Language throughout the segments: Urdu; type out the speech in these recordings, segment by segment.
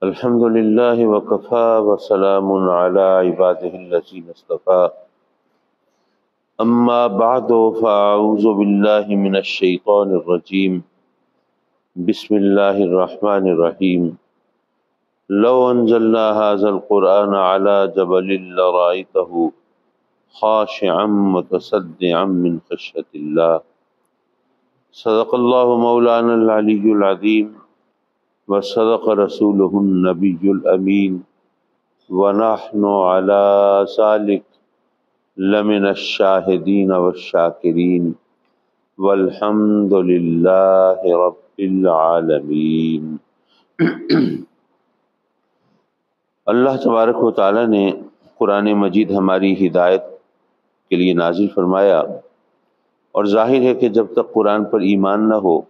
الحمد لله وكفى وسلام على عباده الذين اصطفى أما بعد فأعوذ بالله من الشيطان الرجيم بسم الله الرحمن الرحيم لو أنزلنا هذا القرآن على جبل لرأيته خاشعا متصدعا من خشية الله صدق الله مولانا العلي العظيم وصدق رسوله النبي الأمين ونحن على ذلك لمن الشاهدين والشاكرين والحمد لله رب العالمين۔ اللہ تبارک و تعالی نے قرآن مجید ہماری ہدایت کے لیے نازل فرمایا، اور ظاہر ہے کہ جب تک قرآن پر ایمان نہ ہو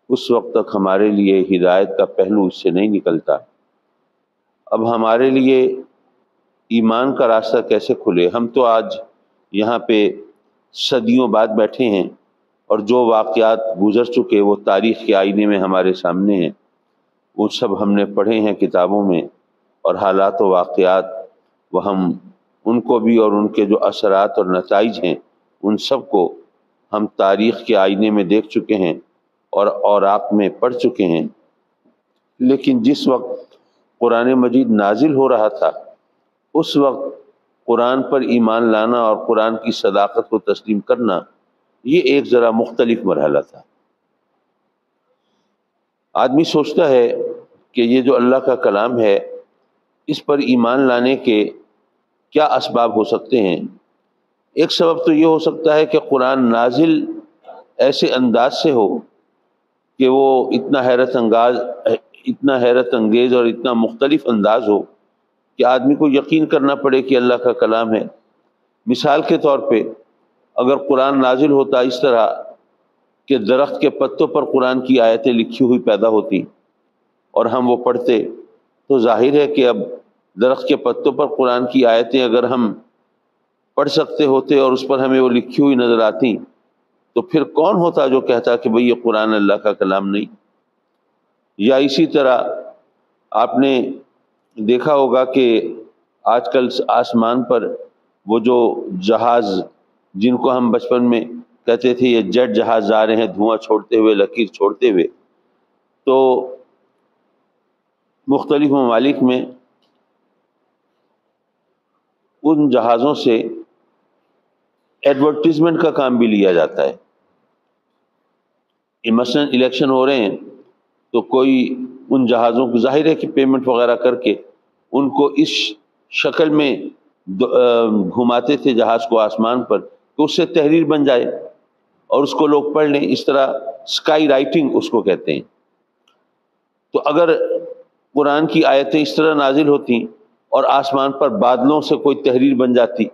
اس وقت تک ہمارے لیے ہدایت کا پہلو اس سے نہیں نکلتا۔ اب ہمارے لیے ایمان کا راستہ کیسے کھلے؟ ہم تو آج یہاں پہ صدیوں بعد بیٹھے ہیں، اور جو واقعات گزر چکے وہ تاریخ کے آئینے میں ہمارے سامنے ہیں، وہ سب ہم نے پڑھے ہیں کتابوں میں، اور حالات و واقعات وہ ہم ان کو بھی اور ان کے جو اثرات اور نتائج ہیں ان سب کو ہم تاریخ کے آئینے میں دیکھ چکے ہیں اور اوراق میں پڑھ چکے ہیں۔ لیکن جس وقت قرآن مجید نازل ہو رہا تھا اس وقت قرآن پر ایمان لانا اور قرآن کی صداقت کو تسلیم کرنا یہ ایک ذرا مختلف مرحلہ تھا۔ آدمی سوچتا ہے کہ یہ جو اللہ کا کلام ہے اس پر ایمان لانے کے کیا اسباب ہو سکتے ہیں؟ ایک سبب تو یہ ہو سکتا ہے کہ قرآن نازل ایسے انداز سے ہو کہ وہ اتنا حیرت انگیز اور اتنا مختلف انداز ہو کہ آدمی کو یقین کرنا پڑے کہ اللہ کا کلام ہے۔ مثال کے طور پہ اگر قرآن نازل ہوتا اس طرح کہ درخت کے پتوں پر قرآن کی آیتیں لکھی ہوئی پیدا ہوتی اور ہم وہ پڑھتے، تو ظاہر ہے کہ اب درخت کے پتوں پر قرآن کی آیتیں اگر ہم پڑھ سکتے ہوتے اور اس پر ہمیں وہ لکھی ہوئی نظر آتی تو پھر کون ہوتا جو کہتا کہ بھئی یہ قرآن اللہ کا کلام نہیں؟ یا اسی طرح آپ نے دیکھا ہوگا کہ آج کل آسمان پر وہ جو جہاز جن کو ہم بچپن میں کہتے تھے یہ جیٹ جہاز جا رہے ہیں دھواں چھوڑتے ہوئے، لکیر چھوڑتے ہوئے، تو مختلف ممالک میں ان جہازوں سے ایڈورٹیزمنٹ کا کام بھی لیا جاتا ہے۔ مثلا الیکشن ہو رہے ہیں تو کوئی ان جہازوں کو ظاہر ہے کہ پیمنٹ وغیرہ کر کے ان کو اس شکل میں گھماتے تھے جہاز کو آسمان پر کہ اس سے تحریر بن جائے اور اس کو لوگ پڑھ لیں۔ اس طرح اسکائی رائٹنگ اس کو کہتے ہیں۔ تو اگر قرآن کی آیتیں اس طرح نازل ہوتی اور آسمان پر بادلوں سے کوئی تحریر بن جاتی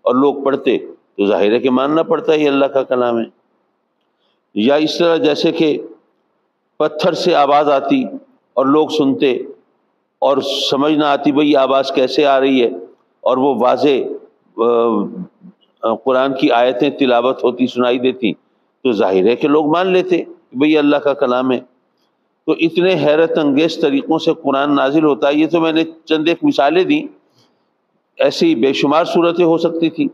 اور لوگ پڑھتے تو ظاہر ہے کہ ماننا پڑتا ہے یہ اللہ کا کلام ہے۔ یا اس طرح جیسے کہ پتھر سے آواز آتی اور لوگ سنتے اور سمجھ نہ آتی بھئی یہ آواز کیسے آ رہی ہے، اور وہ واضح قرآن کی آیتیں تلاوت ہوتی سنائی دیتی تو ظاہر ہے کہ لوگ مان لیتے کہ بھئی اللہ کا کلام ہے۔ تو اتنے حیرت انگیز طریقوں سے قرآن نازل ہوتا ہے۔ یہ تو میں نے چند ایک مثالیں دی، ایسی ہی بے شمار صورتیں ہو سکتی تھی۔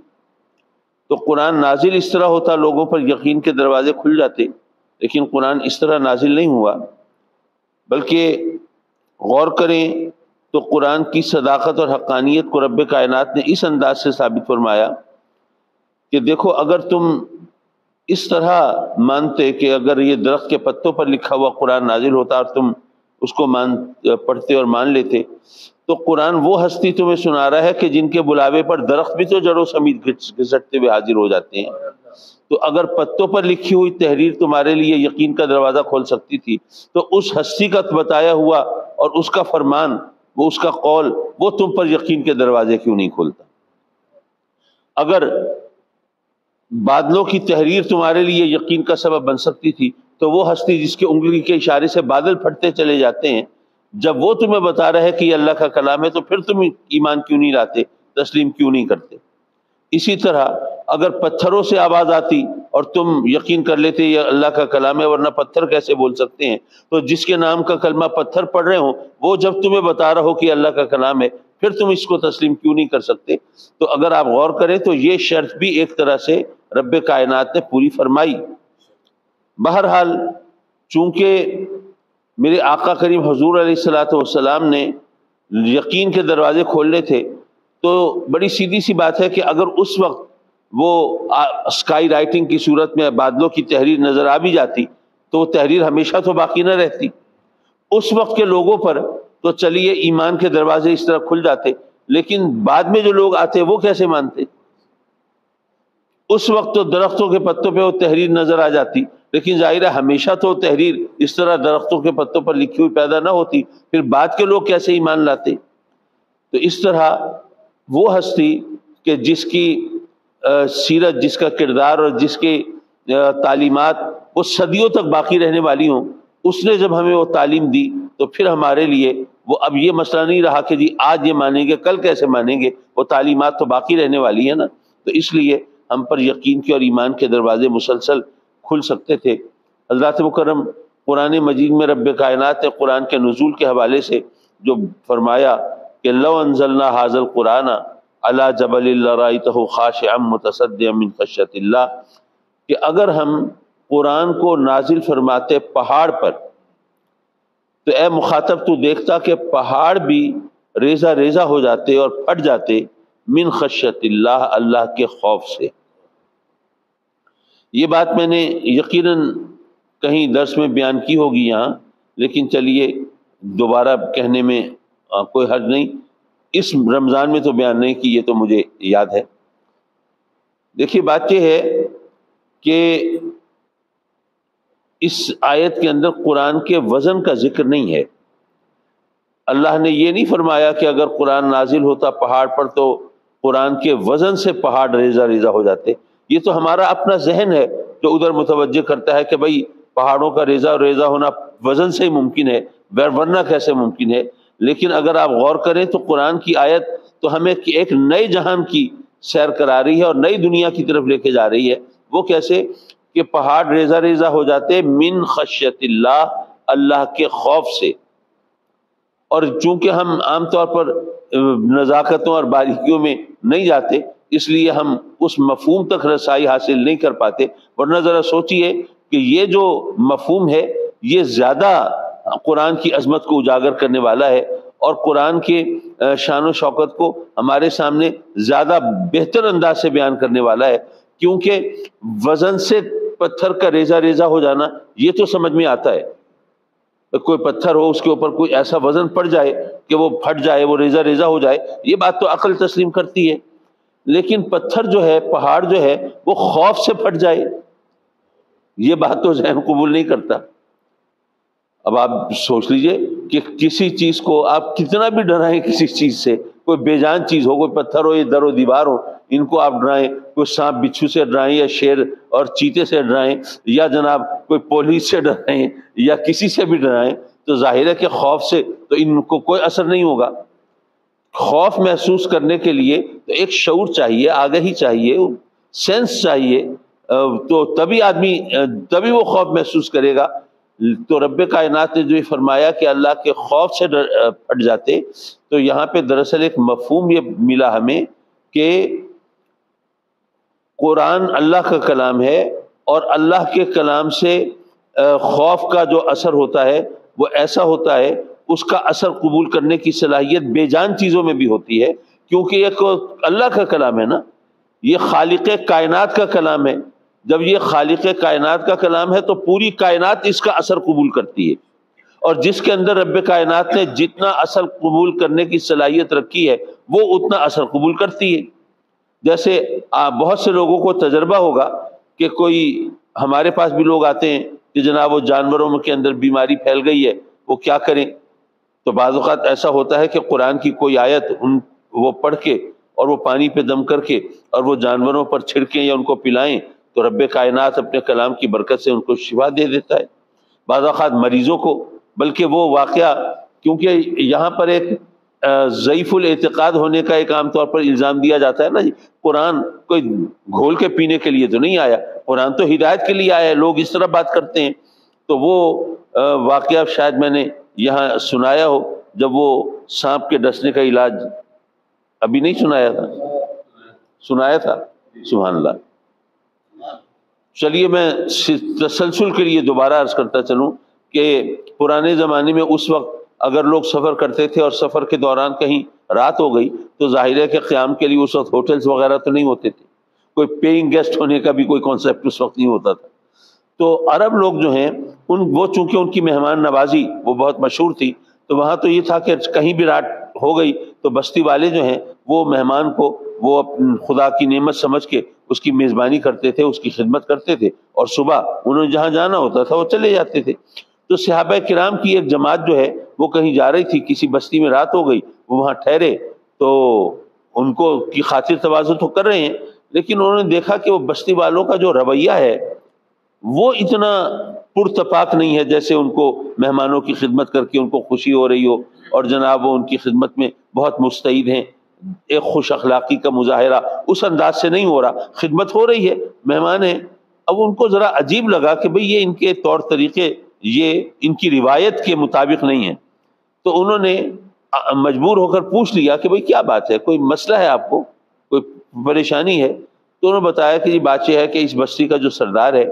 تو قرآن نازل اس طرح ہوتا لوگوں پر یقین کے دروازے کھل جاتے، لیکن قرآن اس طرح نازل نہیں ہوا، بلکہ غور کریں تو قرآن کی صداقت اور حقانیت کو رب کائنات نے اس انداز سے ثابت فرمایا کہ دیکھو اگر تم اس طرح مانتے کہ اگر یہ درخت کے پتوں پر لکھا ہوا قرآن نازل ہوتا اور تم اس کو پڑھتے اور مان لیتے تو قرآن وہ ہستی تمہیں سنا رہا ہے کہ جن کے بلاوے پر درخت بھی تو جڑوں سمیت گھسٹتے ہوئے حاضر ہو جاتے ہیں۔ تو اگر پتوں پر لکھی ہوئی تحریر تمہارے لیے یقین کا دروازہ کھول سکتی تھی تو اس ہستی کا بتایا ہوا اور اس کا فرمان، وہ اس کا قول، وہ تم پر یقین کے دروازے کیوں نہیں کھولتا؟ اگر بادلوں کی تحریر تمہارے لیے یقین کا سبب بن سکتی تھی تو وہ ہستی جس کے انگلی کے اشارے سے بادل پھٹتے چلے جاتے ہیں، جب وہ تمہیں بتا رہا ہے کہ یہ اللہ کا کلام ہے تو پھر تم ایمان کیوں نہیں لاتے، تسلیم کیوں نہیں کرتے؟ اسی طرح اگر پتھروں سے آواز آتی اور تم یقین کر لیتے یہ اللہ کا کلام ہے، ورنہ پتھر کیسے بول سکتے ہیں؟ تو جس کے نام کا کلمہ پتھر پڑھ رہے ہوں وہ جب تمہیں بتا رہا ہو کہ اللہ کا کلام ہے، پھر تم اس کو تسلیم کیوں نہیں کر سکتے؟ تو اگر آپ غور کریں تو یہ شرط بھی ایک طرح سے رب کائنات نے پوری فرمائی۔ بہرحال چونکہ میرے آقا کریم حضور علیہ الصلوۃ والسلام نے یقین کے دروازے کھولنے تھے، تو بڑی سیدھی سی بات ہے کہ اگر اس وقت وہ اسکائی رائٹنگ کی صورت میں بادلوں کی تحریر نظر آ بھی جاتی تو وہ تحریر ہمیشہ تو باقی نہ رہتی۔ اس وقت کے لوگوں پر تو چلیے ایمان کے دروازے اس طرح کھل جاتے، لیکن بعد میں جو لوگ آتے وہ کیسے مانتے؟ اس وقت تو درختوں کے پتوں پہ وہ تحریر نظر آ جاتی، لیکن ظاہر ہے ہمیشہ تو تحریر اس طرح درختوں کے پتوں پر لکھی ہوئی پیدا نہ ہوتی، پھر بعد کے لوگ کیسے ایمان لاتے؟ تو اس طرح وہ ہستی کہ جس کی سیرت، جس کا کردار اور جس کے تعلیمات وہ صدیوں تک باقی رہنے والی ہوں، اس نے جب ہمیں وہ تعلیم دی تو پھر ہمارے لیے وہ اب یہ مسئلہ نہیں رہا کہ جی آج یہ مانیں گے کل کیسے مانیں گے، وہ تعلیمات تو باقی رہنے والی ہے نا۔ تو اس لیے ہم پر یقین کے اور ایمان کے دروازے مسلسل کھل سکتے تھے۔ حضرات مکرم قرآن مجید میں رب کائنات نے قرآن کے نزول کے حوالے سے جو فرمایا کہ لو انزلنا ھذا القرآن علی جبل لرأیتہ خاشعا متصدعا من خشیۃ اللہ، کہ اگر ہم قرآن کو نازل فرماتے پہاڑ پر تو اے مخاطب تو دیکھتا کہ پہاڑ بھی ریزہ ریزہ ہو جاتے اور پھٹ جاتے من خشیۃ اللہ، اللہ کے خوف سے۔ یہ بات میں نے یقیناً کہیں درس میں بیان کی ہوگی یہاں، لیکن چلیے دوبارہ کہنے میں کوئی حرج نہیں۔ اس رمضان میں تو بیان نہیں کی، یہ تو مجھے یاد ہے۔ دیکھیے بات یہ ہے کہ اس آیت کے اندر قرآن کے وزن کا ذکر نہیں ہے۔ اللہ نے یہ نہیں فرمایا کہ اگر قرآن نازل ہوتا پہاڑ پر تو قرآن کے وزن سے پہاڑ ریزہ ریزہ ہو جاتے۔ یہ تو ہمارا اپنا ذہن ہے جو ادھر متوجہ کرتا ہے کہ بھئی پہاڑوں کا ریزہ ریزہ ہونا وزن سے ہی ممکن ہے، ورنہ کیسے ممکن ہے؟ لیکن اگر آپ غور کریں تو قرآن کی آیت تو ہمیں ایک نئے جہان کی سیر کرا رہی ہے اور نئی دنیا کی طرف لے کے جا رہی ہے۔ وہ کیسے کہ پہاڑ ریزہ ریزہ ہو جاتے من خشیت اللہ، اللہ کے خوف سے۔ اور چونکہ ہم عام طور پر نزاکتوں اور باریکیوں میں نہیں جاتے، اس لیے ہم اس مفہوم تک رسائی حاصل نہیں کر پاتے، ورنہ ذرا سوچئے کہ یہ جو مفہوم ہے یہ زیادہ قرآن کی عظمت کو اجاگر کرنے والا ہے اور قرآن کے شان و شوکت کو ہمارے سامنے زیادہ بہتر انداز سے بیان کرنے والا ہے، کیونکہ وزن سے پتھر کا ریزہ ریزہ ہو جانا یہ تو سمجھ میں آتا ہے۔ کوئی پتھر ہو اس کے اوپر کوئی ایسا وزن پڑ جائے کہ وہ پھٹ جائے، وہ ریزہ ریزہ ہو جائے، یہ بات تو عقل تسلیم کرتی ہے۔ لیکن پتھر جو ہے، پہاڑ جو ہے، وہ خوف سے پھٹ جائے، یہ بات تو ذہن قبول نہیں کرتا۔ اب آپ سوچ لیجئے کہ کسی چیز کو آپ کتنا بھی ڈرائیں، کسی چیز سے، کوئی بے جان چیز ہو، کوئی پتھر ہو یا در و دیوار ہو، ان کو آپ ڈرائیں، کوئی سانپ بچھو سے ڈرائیں یا شیر اور چیتے سے ڈرائیں یا جناب کوئی پولیس سے ڈرائیں یا کسی سے بھی ڈرائیں، تو ظاہر ہے کہ خوف سے تو ان کو کوئی اثر نہیں ہوگا۔ خوف محسوس کرنے کے لیے تو ایک شعور چاہیے، آگہی چاہیے، سینس چاہیے، تو تبھی وہ خوف محسوس کرے گا۔ تو رب کائنات نے جو فرمایا کہ اللہ کے خوف سے پھٹ جاتے، تو یہاں پہ دراصل ایک مفہوم یہ ملا ہمیں کہ قرآن اللہ کا کلام ہے اور اللہ کے کلام سے خوف کا جو اثر ہوتا ہے وہ ایسا ہوتا ہے، اس کا اثر قبول کرنے کی صلاحیت بے جان چیزوں میں بھی ہوتی ہے، کیونکہ یہ اللہ کا کلام ہے نا، یہ خالق کائنات کا کلام ہے۔ جب یہ خالق کائنات کا کلام ہے تو پوری کائنات اس کا اثر قبول کرتی ہے، اور جس کے اندر رب کائنات نے جتنا اثر قبول کرنے کی صلاحیت رکھی ہے وہ اتنا اثر قبول کرتی ہے۔ جیسے بہت سے لوگوں کو تجربہ ہوگا کہ کوئی ہمارے پاس بھی لوگ آتے ہیں کہ جناب وہ جانوروں کے اندر بیماری پھیل گئی ہے، وہ کیا کریں؟ تو بعض اوقات ایسا ہوتا ہے کہ قرآن کی کوئی آیت وہ پڑھ کے اور وہ پانی پہ دم کر کے اور وہ جانوروں پر چھڑکیں یا ان کو پلائیں تو رب کائنات اپنے کلام کی برکت سے ان کو شفا دے دیتا ہے۔ بعض اوقات مریضوں کو، بلکہ وہ واقعہ، کیونکہ یہاں پر ایک ضعیف الاعتقاد ہونے کا ایک عام طور پر الزام دیا جاتا ہے نا جی، قرآن کوئی گھول کے پینے کے لیے تو نہیں آیا، قرآن تو ہدایت کے لیے آیا ہے، لوگ اس طرح بات کرتے ہیں۔ تو وہ واقعہ شاید میں نے یہاں سنایا ہو، جب وہ سانپ کے ڈسنے کا علاج، ابھی نہیں سنایا تھا؟ سنایا تھا، سبحان اللہ۔ چلیے میں تسلسل کے لیے دوبارہ عرض کرتا چلوں کہ پرانے زمانے میں اس وقت اگر لوگ سفر کرتے تھے اور سفر کے دوران کہیں رات ہو گئی تو ظاہر ہے کہ قیام کے لیے اس وقت ہوٹلز وغیرہ تو نہیں ہوتے تھے، کوئی پیئنگ گیسٹ ہونے کا بھی کوئی کانسیپٹ اس وقت نہیں ہوتا تھا۔ تو عرب لوگ جو ہیں وہ چونکہ ان کی مہمان نوازی وہ بہت مشہور تھی، تو وہاں تو یہ تھا کہ کہیں بھی رات ہو گئی تو بستی والے جو ہیں وہ مہمان کو وہ خدا کی نعمت سمجھ کے اس کی میزبانی کرتے تھے، اس کی خدمت کرتے تھے، اور صبح انہوں جہاں جانا ہوتا تھا وہ چلے جاتے تھے۔ تو صحابہ کرام کی ایک جماعت جو ہے وہ کہیں جا رہی تھی، کسی بستی میں رات ہو گئی، وہ وہاں ٹھہرے، تو ان کو کی خاطر تواضع تو کر رہے ہیں، لیکن انہوں نے دیکھا کہ وہ بستی والوں کا جو رویہ ہے وہ اتنا پرتپاک نہیں ہے جیسے ان کو مہمانوں کی خدمت کر کے ان کو خوشی ہو رہی ہو، اور جناب وہ ان کی خدمت میں بہت مستعد ہیں، ایک خوش اخلاقی کا مظاہرہ اس انداز سے نہیں ہو رہا، خدمت ہو رہی ہے، مہمان ہیں۔ اب ان کو ذرا عجیب لگا کہ بھئی یہ ان کے طور طریقے یہ ان کی روایت کے مطابق نہیں ہیں، تو انہوں نے مجبور ہو کر پوچھ لیا کہ بھئی کیا بات ہے، کوئی مسئلہ ہے آپ کو، کوئی پریشانی ہے؟ تو انہوں نے بتایا کہ یہ بات یہ ہے کہ اس بستی کا جو سردار ہے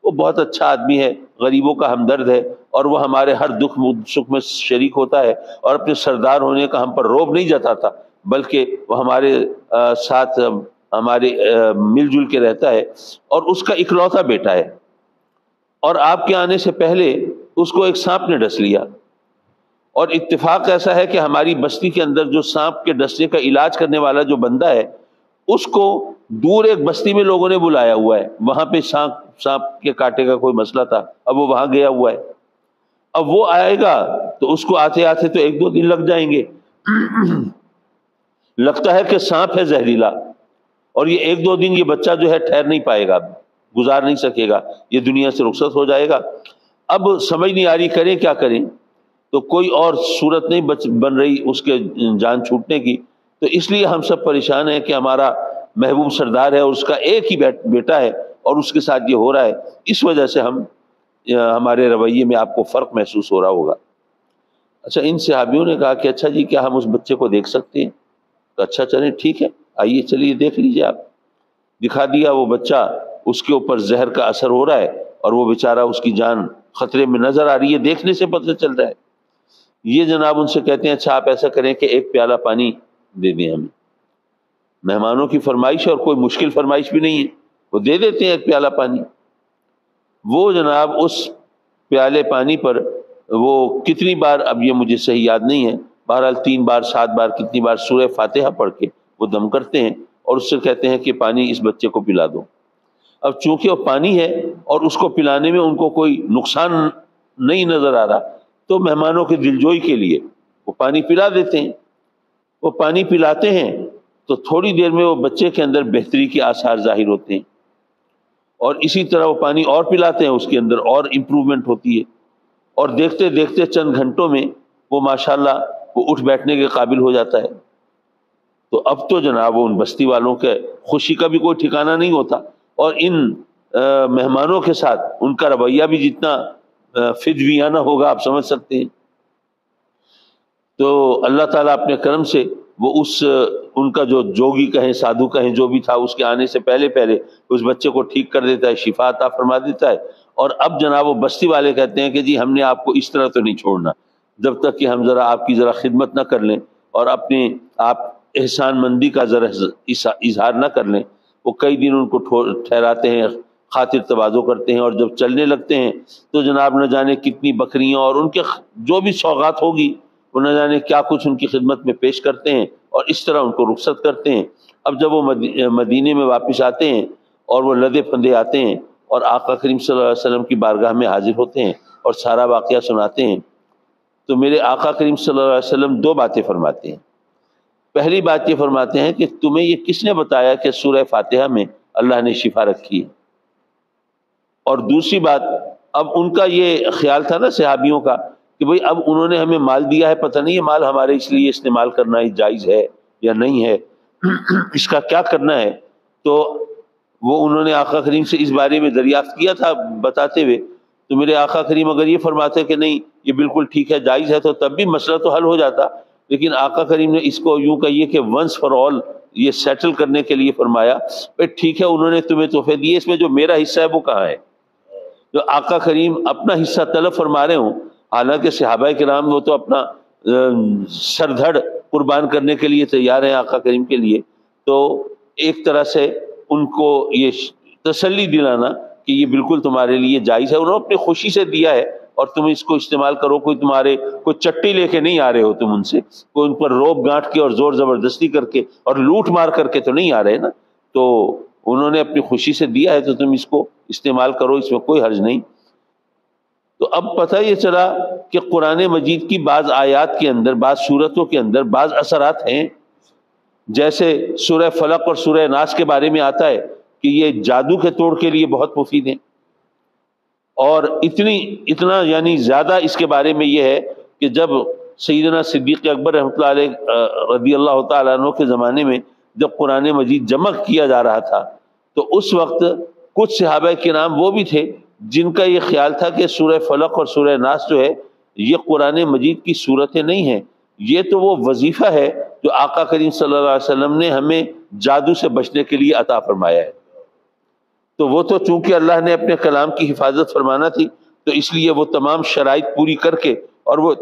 وہ بہت اچھا آدمی ہے، غریبوں کا ہمدرد ہے، اور وہ ہمارے ہر دکھ سکھ میں شریک ہوتا ہے، اور اپنے سردار ہونے کا ہم پر روب نہیں جتاتا، بلکہ وہ ہمارے ساتھ ہمارے مل جل کے رہتا ہے، اور اس کا اکلوتا بیٹا ہے، اور آپ کے آنے سے پہلے اس کو ایک سانپ نے ڈس لیا، اور اتفاق ایسا ہے کہ ہماری بستی کے اندر جو سانپ کے ڈسنے کا علاج کرنے والا جو بندہ ہے اس کو دور ایک بستی میں لوگوں نے بلایا ہوا ہے، وہاں پہ سانپ کے کاٹے کا کوئی مسئلہ تھا، اب وہ وہاں گیا ہوا ہے، اب وہ آئے گا تو اس کو آتے آتے تو 1-2 دن لگ جائیں گے، لگتا ہے کہ سانپ ہے زہریلا، اور یہ 1-2 دن یہ بچہ جو ہے ٹھہر نہیں پائے گا، گزار نہیں سکے گا، یہ دنیا سے رخصت ہو جائے گا۔ اب سمجھ نہیں آ رہی کریں کیا کریں، تو کوئی اور صورت نہیں بن رہی اس کے جان چھوٹنے کی، تو اس لیے ہم سب پریشان ہیں کہ ہمارا محبوب سردار ہے اور اس کا ایک ہی بیٹا ہے اور اس کے ساتھ یہ ہو رہا ہے، اس وجہ سے ہمارے رویے میں آپ کو فرق محسوس ہو رہا ہوگا۔ اچھا، ان صحابیوں نے کہا کہ اچھا جی کیا ہم اس بچے کو دیکھ سکتے ہیں؟ تو اچھا چلیں ٹھیک ہے، آئیے چلیے دیکھ لیجیے۔ آپ دکھا دیا وہ بچہ، اس کے اوپر زہر کا اثر ہو رہا ہے اور وہ بیچارہ اس کی جان خطرے میں نظر آ رہی ہے، دیکھنے سے پتہ چل رہا ہے۔ یہ جناب ان سے کہتے ہیں اچھا آپ ایسا کریں کہ 1 پیالہ پانی دے دیں ہمیں، مہمانوں کی فرمائش ہے اور کوئی مشکل فرمائش بھی نہیں ہے، وہ دے دیتے ہیں 1 پیالہ پانی۔ وہ جناب اس پیالے پانی پر وہ کتنی بار، اب یہ مجھے صحیح یاد نہیں ہے، بہرحال 3 بار 7 بار کتنی بار سورہ فاتحہ پڑھ کے وہ دم کرتے ہیں اور اس سے کہتے ہیں کہ پانی اس بچے کو پلا دو۔ اب چونکہ وہ پانی ہے اور اس کو پلانے میں ان کو کوئی نقصان نہیں نظر آ رہا، تو مہمانوں کے دلجوئی کے لیے وہ پانی پلا دیتے ہیں۔ وہ پانی پلاتے ہیں تو تھوڑی دیر میں وہ بچے کے اندر بہتری کے آثار ظاہر ہوتے ہیں، اور اسی طرح وہ پانی اور پلاتے ہیں، اس کے اندر اور امپروومنٹ ہوتی ہے، اور دیکھتے دیکھتے چند گھنٹوں میں وہ ماشاءاللہ وہ اٹھ بیٹھنے کے قابل ہو جاتا ہے۔ تو اب تو جناب وہ ان بستی والوں کے خوشی کا بھی کوئی ٹھکانہ نہیں ہوتا، اور ان مہمانوں کے ساتھ ان کا رویہ بھی جتنا فدویانہ ہوگا آپ سمجھ سکتے ہیں۔ تو اللہ تعالیٰ اپنے کرم سے وہ ان کا جو جوگی کہیں سادھو کہیں جو بھی تھا، اس کے آنے سے پہلے اس بچے کو ٹھیک کر دیتا ہے، شفا عطا فرما دیتا ہے، اور اب جناب وہ بستی والے کہتے ہیں کہ جی ہم نے آپ کو اس طرح تو نہیں چھوڑنا جب تک کہ ہم آپ کی خدمت نہ کر لیں اور آپ احسان مندی کا اظہار نہ کر لیں۔ وہ کئی دن ان کو ٹھہراتے ہیں، خاطر تواضع کرتے ہیں، اور جب چلنے لگتے ہیں تو جناب نہ جانے کتنی بکریاں اور ان کے جو بھی سوغات ہوگی وہ نہ جانے کیا کچھ ان کی خدمت میں پیش کرتے ہیں، اور اس طرح ان کو رخصت کرتے ہیں۔ اب جب وہ مدینے میں واپس آتے ہیں اور وہ لدے پھندے آتے ہیں اور آقا کریم صلی اللہ علیہ وسلم کی بارگاہ میں حاضر ہوتے ہیں اور سارا واقعہ سناتے ہیں، تو میرے آقا کریم صلی اللہ علیہ وسلم 2 باتیں فرماتے ہیں۔ پہلی بات یہ فرماتے ہیں کہ تمہیں یہ کس نے بتایا کہ سورہ فاتحہ میں اللہ نے شفا رکھی ہے؟ اور دوسری بات، اب ان کا یہ خیال تھا نا صحابیوں کا کہ بھئی اب انہوں نے ہمیں مال دیا ہے، پتہ نہیں یہ مال ہمارے اس لیے استعمال کرنا جائز ہے یا نہیں ہے، اس کا کیا کرنا ہے. تو وہ انہوں نے آقا کریم سے اس بارے میں دریافت کیا تھا بتاتے ہوئے. تو میرے آقا کریم اگر یہ فرماتے کہ نہیں یہ بالکل ٹھیک ہے، جائز ہے، تو تب بھی مسئلہ تو حل ہو جاتا. لیکن آقا کریم نے اس کو یوں کہیے کہ ونس فار آل یہ سیٹل کرنے کے لیے فرمایا کہ ٹھیک ہے انہوں نے تمہیں تحفے دیے، اس میں جو میرا حصہ ہے وہ کہاں ہے. جو آقا کریم اپنا حصہ طلب فرما رہے ہوں، حالانکہ صحابہ کرام وہ تو اپنا سر دھڑ قربان کرنے کے لیے تیار ہیں آقا کریم کے لیے. تو ایک طرح سے ان کو یہ تسلی دلانا کہ یہ بالکل تمہارے لیے جائز ہے، انہوں نے اپنی خوشی سے دیا ہے اور تم اس کو استعمال کرو. کوئی چٹی لے کے نہیں آ رہے ہو تم ان سے، کوئی ان پر روب گانٹ کے اور زور زبردستی کر کے اور لوٹ مار کر کے تو نہیں آ رہے نا. تو انہوں نے اپنی خوشی سے دیا ہے تو تم اس کو استعمال کرو، اس میں کوئی حرج نہیں. تو اب پتہ یہ چلا کہ قرآن مجید کی بعض آیات کے اندر، بعض صورتوں کے اندر بعض اثرات ہیں. جیسے سورہ فلق اور سورہ ناس کے بارے میں آتا ہے کہ یہ جادو کے توڑ کے لیے بہت مفید ہیں. اور اتنا یعنی زیادہ اس کے بارے میں یہ ہے کہ جب سیدنا صدیق اکبر رحمۃ اللہ علیہ رضی اللہ تعالیٰ عنہ کے زمانے میں جب قرآن مجید جمع کیا جا رہا تھا تو اس وقت کچھ صحابہ کرام وہ بھی تھے جن کا یہ خیال تھا کہ سورہ فلق اور سورہ ناس جو ہے یہ قرآن مجید کی صورتیں نہیں ہیں، یہ تو وہ وظیفہ ہے جو آقا کریم صلی اللہ علیہ وسلم نے ہمیں جادو سے بچنے کے لیے عطا فرمایا ہے. تو وہ تو چونکہ اللہ نے اپنے کلام کی حفاظت فرمانا تھی تو اس لیے وہ تمام شرائط پوری کر کے اور وہ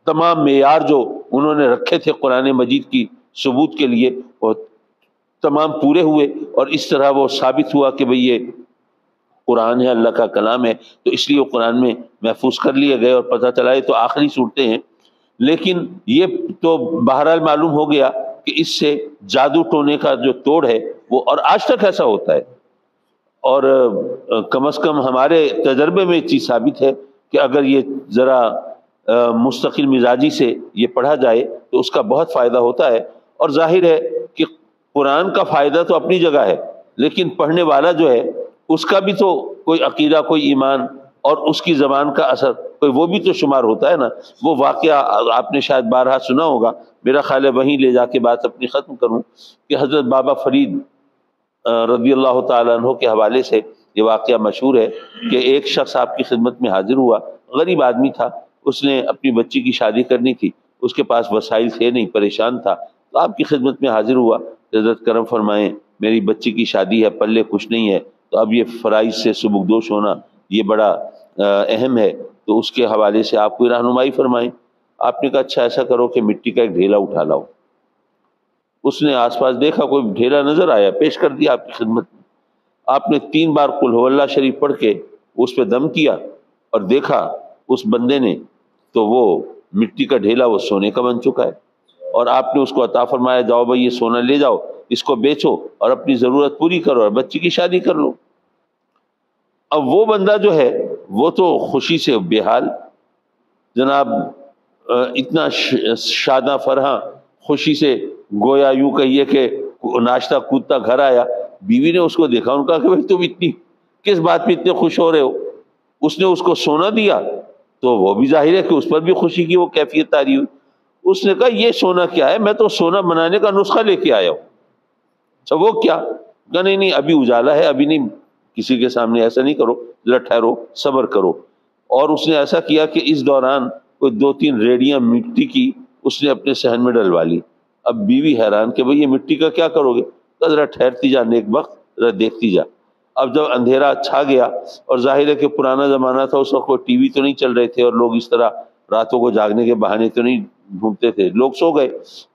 تمام معیار جو انہوں نے رکھے تھے قرآن مجید کی ثبوت کے لیے وہ تمام پورے ہوئے، اور اس طرح وہ ثابت ہوا کہ بھئی یہ قرآن ہے، اللہ کا کلام ہے، تو اس لیے وہ قرآن میں محفوظ کر لیے گئے. اور پتہ چلا یہ تو آخری صورتیں ہیں. لیکن یہ تو بہرحال معلوم ہو گیا کہ اس سے جادو ٹونے کا جو توڑ ہے وہ، اور آج تک ایسا ہوتا ہے، اور کم از کم ہمارے تجربے میں یہ چیز ثابت ہے کہ اگر یہ ذرا مستقل مزاجی سے یہ پڑھا جائے تو اس کا بہت فائدہ ہوتا ہے. اور ظاہر ہے کہ قرآن کا فائدہ تو اپنی جگہ ہے، لیکن پڑھنے والا جو ہے اس کا بھی تو کوئی عقیدہ، کوئی ایمان اور اس کی زبان کا اثر کوئی وہ بھی تو شمار ہوتا ہے نا. وہ واقعہ آپ نے شاید بارہا سنا ہوگا، میرا خیال ہے وہیں لے جا کے بات اپنی ختم کروں کہ حضرت بابا فرید رضی اللہ تعالیٰ عنہ کے حوالے سے یہ واقعہ مشہور ہے کہ ایک شخص آپ کی خدمت میں حاضر ہوا، غریب آدمی تھا، اس نے اپنی بچی کی شادی کرنی تھی، اس کے پاس وسائل تھے نہیں، پریشان تھا. تو آپ کی خدمت میں حاضر ہوا، حضرت کرم فرمائیں میری بچی کی شادی ہے، پلے کچھ نہیں ہے، تو اب یہ فرائض سے سبکدوش ہونا یہ بڑا اہم ہے، تو اس کے حوالے سے آپ کوئی رہنمائی فرمائیں. آپ نے کہا اچھا ایسا کرو کہ مٹی کا ایک ڈھیلا اٹھا لاؤ. اس نے آس پاس دیکھا، کوئی ڈھیلا نظر آیا، پیش کر دیا آپ کی خدمت میں. آپ نے 3 بار قل ہو اللہ شریف پڑھ کے اس پہ دم کیا اور دیکھا اس بندے نے تو وہ مٹی کا ڈھیلا وہ سونے کا بن چکا ہے، اور آپ نے اس کو عطا فرمایا جاؤ بھائی یہ سونا لے جاؤ، اس کو بیچو اور اپنی ضرورت پوری کرو اور بچی کی شادی کر لو. اب وہ بندہ جو ہے وہ تو خوشی سے بے حال، جناب اتنا شاداں فرحاں خوشی سے گویا یوں کہیے کہ ناشتہ کودتا گھر آیا. بیوی نے اس کو دیکھا، ان کا کہ بھائی تم اتنی کس بات پہ اتنے خوش ہو رہے ہو. اس نے اس کو سونا دیا تو وہ بھی ظاہر ہے کہ اس پر بھی خوشی کی وہ کیفیت تاری ہوئی. اس نے کہا یہ سونا کیا ہے، میں تو سونا بنانے کا نسخہ لے کے آیا ہوں. اچھا وہ کیا؟ کہا نہیں ابھی اجالا ہے، ابھی نہیں، کسی کے سامنے ایسا نہیں کرو، ذرا ٹھہرو، صبر کرو. اور اس نے ایسا کیا کہ اس دوران کوئی 2-3 ریڑیاں مٹی کی اس نے اپنے صحن میں ڈلوا لی. اب بیوی حیران کہ بھئی یہ مٹی کا کیا کرو گے؟ تو ذرا ٹھہرتی جا نیک وقت، ذرا دیکھتی جا. اب جب اندھیرا چھا گیا اور ظاہر ہے کہ پرانا زمانہ تھا، اس وقت کوئی ٹی وی تو نہیں چل رہے تھے اور لوگ اس طرح راتوں کو جاگنے کے بہانے تو نہیں ڈھونڈتے تھے، لوگ سو گئے.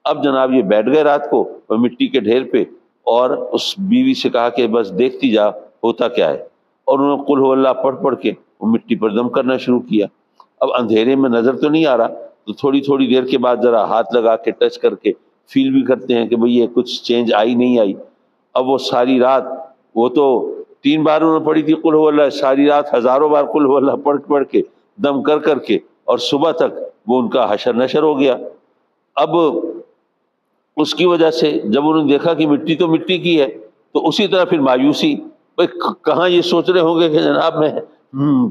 اب جناب یہ بیٹھ گئے رات کو مٹی کے ڈھیر پہ اور اس بیوی سے کہا کہ بس دیکھتی جا ہوتا کیا ہے. اور انہوں نے قل ہو اللہ پڑھ کے وہ مٹی پر دم کرنا شروع کیا. اب اندھیرے میں نظر تو نہیں آ رہا، تو تھوڑی دیر کے بعد ذرا ہاتھ لگا کے ٹچ کر کے فیل بھی کرتے ہیں کہ بھئی یہ کچھ چینج آئی نہیں آئی. اب وہ ساری رات، وہ تو 3 بار انہوں نے پڑھی تھی قل ہو اللہ، ساری رات ہزاروں بار قل ہو اللہ پڑھ کے دم کر کے اور صبح تک وہ ان کا حشر نشر ہو گیا. اب اس کی وجہ سے جب انہوں نے دیکھا کہ مٹی تو مٹی کی ہے تو اسی طرح پھر مایوسی، کہاں یہ سوچ رہے ہوں گے کہ جناب میں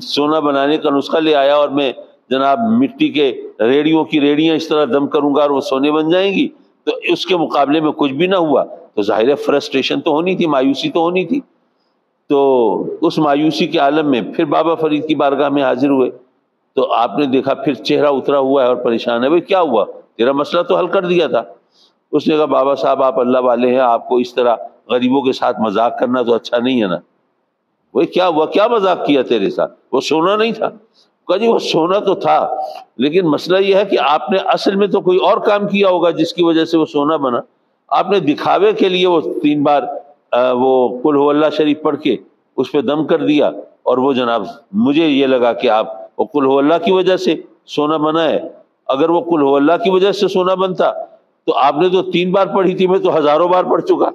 سونا بنانے کا نسخہ لے آیا اور میں جناب مٹی کے ریڑیوں کی ریڑیاں اس طرح دم کروں گا اور وہ سونے بن جائیں گی، تو اس کے مقابلے میں کچھ بھی نہ ہوا تو ظاہر ہے فرسٹریشن تو ہونی تھی، مایوسی تو ہونی تھی۔ تو اس مایوسی کے عالم میں پھر بابا فرید کی بارگاہ میں حاضر ہوئے، تو آپ نے دیکھا پھر چہرہ اترا ہوا ہے اور پریشان ہے، بھئی کیا ہوا؟ تیرا مسئلہ تو حل کر دیا تھا۔ اس نے کہا بابا صاحب آپ اللہ والے ہیں، آپ کو اس طرح غریبوں کے ساتھ مذاق کرنا تو اچھا نہیں ہے نا۔ وہ کیا ہوا؟ کیا مذاق کیا تیرے ساتھ؟ وہ سونا نہیں تھا؟ کہا جی وہ سونا تو تھا، لیکن مسئلہ یہ ہے کہ آپ نے اصل میں تو کوئی اور کام کیا ہوگا جس کی وجہ سے وہ سونا بنا۔ آپ نے دکھاوے کے لیے وہ 3 بار وہ قل هو اللہ شریف پڑھ کے اس پہ دم کر دیا، اور وہ جناب مجھے یہ لگا کہ آپ وہ قل هو اللہ کی وجہ سے سونا بنا ہے۔ اگر وہ قل هو اللہ کی وجہ سے سونا بنتا تو آپ نے تو 3 بار پڑھی تھی، میں تو ہزاروں بار پڑھ چکا،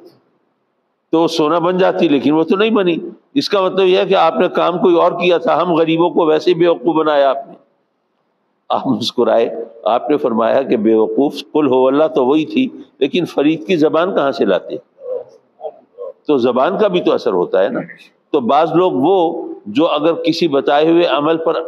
تو وہ سونا بن جاتی، لیکن وہ تو نہیں بنی۔ اس کا مطلب یہ ہے کہ آپ نے کام کوئی اور کیا تھا، ہم غریبوں کو ویسے بیوقوف بنایا آپ نے۔ آپ مسکرائے، آپ نے فرمایا کہ بیوقوف قل هو اللہ تو وہی تھی، لیکن فرید کی زبان کہاں سے لاتے؟ تو زبان کا بھی تو اثر ہوتا ہے نا۔ تو بعض لوگ وہ جو اگر کسی بتائے ہوئے عمل پر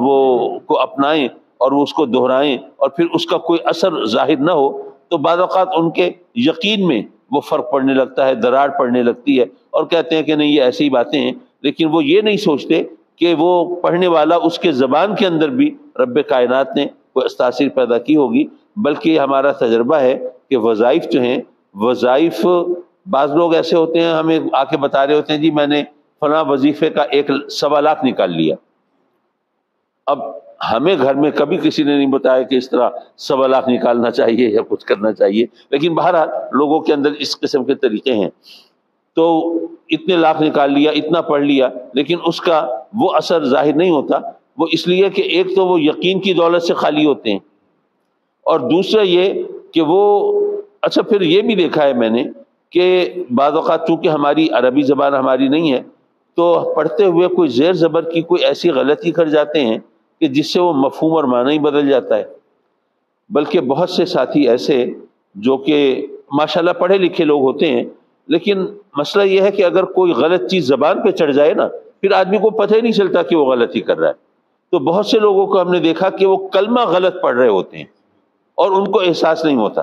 وہ کو اپنائیں اور وہ اس کو دہرائیں اور پھر اس کا کوئی اثر ظاہر نہ ہو، تو بعض اوقات ان کے یقین میں وہ فرق پڑنے لگتا ہے، دراڑ پڑنے لگتی ہے، اور کہتے ہیں کہ نہیں یہ ایسی ہی باتیں ہیں، لیکن وہ یہ نہیں سوچتے کہ وہ پڑھنے والا اس کے زبان کے اندر بھی رب کائنات نے کوئی تاثیر پیدا کی ہوگی۔ بلکہ یہ ہمارا تجربہ ہے کہ وظائف جو ہیں، وظائف بعض لوگ ایسے ہوتے ہیں ہمیں آ کے بتا رہے ہوتے ہیں جی میں نے فلاں وظیفے کا 1.25 لاکھ نکال لیا۔ اب ہمیں گھر میں کبھی کسی نے نہیں بتایا کہ اس طرح 1.25 لاکھ نکالنا چاہیے یا کچھ کرنا چاہیے، لیکن بہرحال لوگوں کے اندر اس قسم کے طریقے ہیں۔ تو اتنے لاکھ نکال لیا، اتنا پڑھ لیا، لیکن اس کا وہ اثر ظاہر نہیں ہوتا۔ وہ اس لیے کہ ایک تو وہ یقین کی دولت سے خالی ہوتے ہیں، اور دوسرا یہ کہ وہ اچھا پھر یہ بھی دیکھا ہے میں نے کہ بعض اوقات چونکہ ہماری عربی زبان ہماری نہیں ہے، تو پڑھتے ہوئے کوئی زیر زبر کی کوئی ایسی غلطی کر جاتے ہیں کہ جس سے وہ مفہوم اور معنی ہی بدل جاتا ہے۔ بلکہ بہت سے ساتھی ایسے جو کہ ماشاءاللہ پڑھے لکھے لوگ ہوتے ہیں، لیکن مسئلہ یہ ہے کہ اگر کوئی غلط چیز زبان پہ چڑھ جائے نا، پھر آدمی کو پتہ ہی نہیں چلتا کہ وہ غلطی کر رہا ہے۔ تو بہت سے لوگوں کو ہم نے دیکھا کہ وہ کلمہ غلط پڑھ رہے ہوتے ہیں اور ان کو احساس نہیں ہوتا۔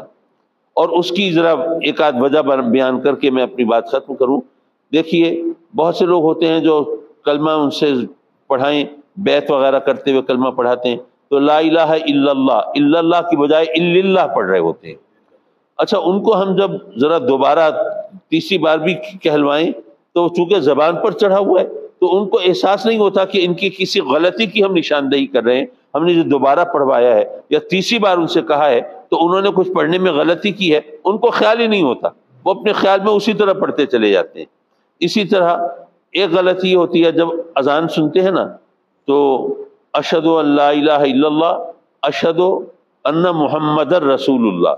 اور اس کی ذرا ایک آدھ وجہ بیان کر کے میں اپنی بات ختم کروں۔ دیکھیے بہت سے لوگ ہوتے ہیں جو کلمہ ان سے پڑھائیں، بیعت وغیرہ کرتے ہوئے کلمہ پڑھاتے ہیں، تو لا الہ الا اللہ کی بجائے الا اللہ پڑھ رہے ہوتے ہیں۔ اچھا ان کو ہم جب ذرا دوبارہ تیسری بار بھی کہلوائیں تو چونکہ زبان پر چڑھا ہوا ہے تو ان کو احساس نہیں ہوتا کہ ان کی کسی غلطی کی ہم نشاندہی کر رہے ہیں۔ ہم نے جو دوبارہ پڑھوایا ہے یا تیسری بار ان سے کہا ہے تو انہوں نے کچھ پڑھنے میں غلطی کی ہے، ان کو خیال ہی نہیں ہوتا، وہ اپنے خیال میں اسی طرح پڑھتے چلے جاتے ہیں۔ اسی طرح ایک غلطی یہ ہوتی ہے جب اذان سنتے ہیں نا تو اشہد ان لا الہ الا اللہ، اشہد ان محمد رسول اللہ،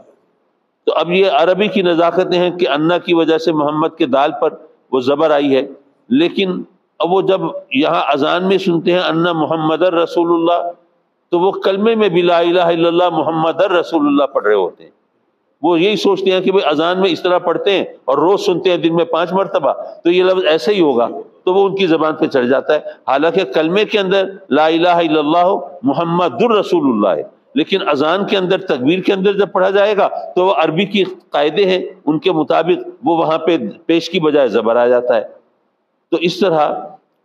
تو اب یہ عربی کی نزاکتیں ہیں کہ انا کی وجہ سے محمد کے دال پر وہ زبر آئی ہے، لیکن اب وہ جب یہاں اذان میں سنتے ہیں انا محمد رسول اللہ تو وہ کلمے میں بھی لا الہ الا اللہ محمد رسول اللہ پڑھ رہے ہوتے ہیں۔ وہ یہی سوچتے ہیں کہ بھئی اذان میں اس طرح پڑھتے ہیں اور روز سنتے ہیں دن میں 5 مرتبہ تو یہ لفظ ایسے ہی ہوگا، تو وہ ان کی زبان پہ چڑھ جاتا ہے، حالانکہ کلمے کے اندر لا الہ الا اللہ محمد الرسول اللہ ہے، لیکن اذان کے اندر تکبیر کے اندر جب پڑھا جائے گا تو وہ عربی کی قاعدے ہیں ان کے مطابق وہ وہاں پہ پیش کی بجائے زبر آ جاتا ہے۔ تو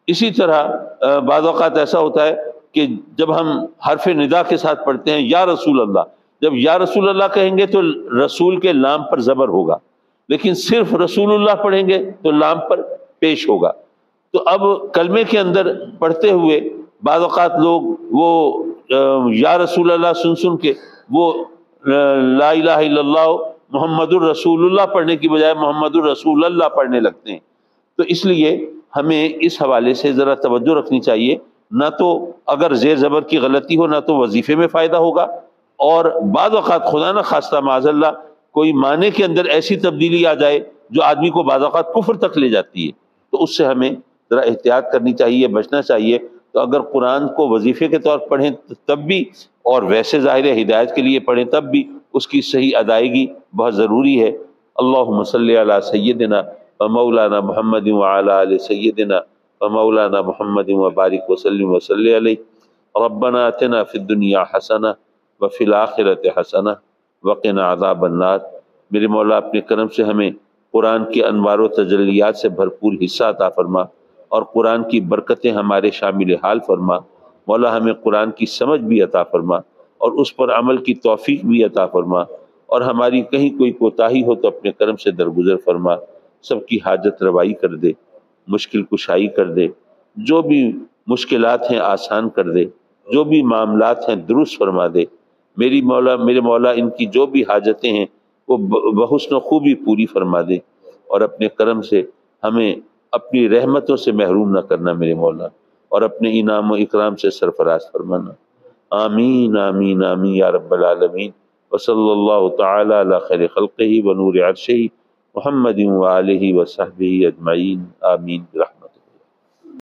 اسی طرح بعض اوقات ایسا ہوتا ہے کہ جب ہم حرف ندا کے ساتھ پڑھتے ہیں یا رسول اللہ، جب یا رسول اللہ کہیں گے تو رسول کے لام پر زبر ہوگا، لیکن صرف رسول اللہ پڑھیں گے تو لام پر پیش ہوگا۔ تو اب کلمے کے اندر پڑھتے ہوئے بعض اوقات لوگ وہ یا رسول اللہ سن کے وہ لا الہ الا اللہ محمد الرسول اللہ پڑھنے کی بجائے محمد الرسول اللہ پڑھنے لگتے ہیں۔ تو اس لیے ہمیں اس حوالے سے ذرا توجہ رکھنی چاہیے، نہ تو اگر زیر زبر کی غلطی ہو نہ تو وظیفے میں فائدہ ہوگا، اور بعض اوقات خدا نہ خواستہ معاذ اللہ کوئی معنی کے اندر ایسی تبدیلی آ جائے جو آدمی کو بعض اوقات کفر تک لے جاتی ہے، تو اس سے ہمیں ذرا احتیاط کرنی چاہیے، بچنا چاہیے۔ تو اگر قرآن کو وظیفے کے طور پر پڑھیں تب بھی، اور ویسے ظاہر ہدایت کے لیے پڑھیں تب بھی، اس کی صحیح ادائیگی بہت ضروری ہے۔ اللہم صلی علی سیدنا و مولانا محمد وعلی آل سیدنا و مولانا محمد وبارک وسلم وصلی علیہ۔ ربنا آتنا فی الدنیا حسنہ وفی الآخرۃ حسنہ وقنا عذاب النار۔ میرے مولا اپنے کرم سے ہمیں قرآن کے انوار و تجلیات سے بھرپور حصہ عطا فرما اور قرآن کی برکتیں ہمارے شامل حال فرما۔ مولا ہمیں قرآن کی سمجھ بھی عطا فرما اور اس پر عمل کی توفیق بھی عطا فرما، اور ہماری کہیں کوئی کوتاہی ہو تو اپنے کرم سے درگزر فرما، سب کی حاجت روائی کر دے، مشکل کشائی کر دے، جو بھی مشکلات ہیں آسان کر دے، جو بھی معاملات ہیں درست فرما دے۔ میرے مولا ان کی جو بھی حاجتیں ہیں وہ بحسن و خوبی پوری فرما دے، اور اپنے کرم سے ہمیں اپنی رحمتوں سے محروم نہ کرنا میرے مولا، اور اپنے انعام و اکرام سے سرفراز فرمانا۔ آمین آمین آمین یا رب العالمین۔ وصلی اللہ تعالی علی خیر خلقہ ونور عرشہ محمد وآلہ وصحبہ اجمعین، آمین برحمتہ۔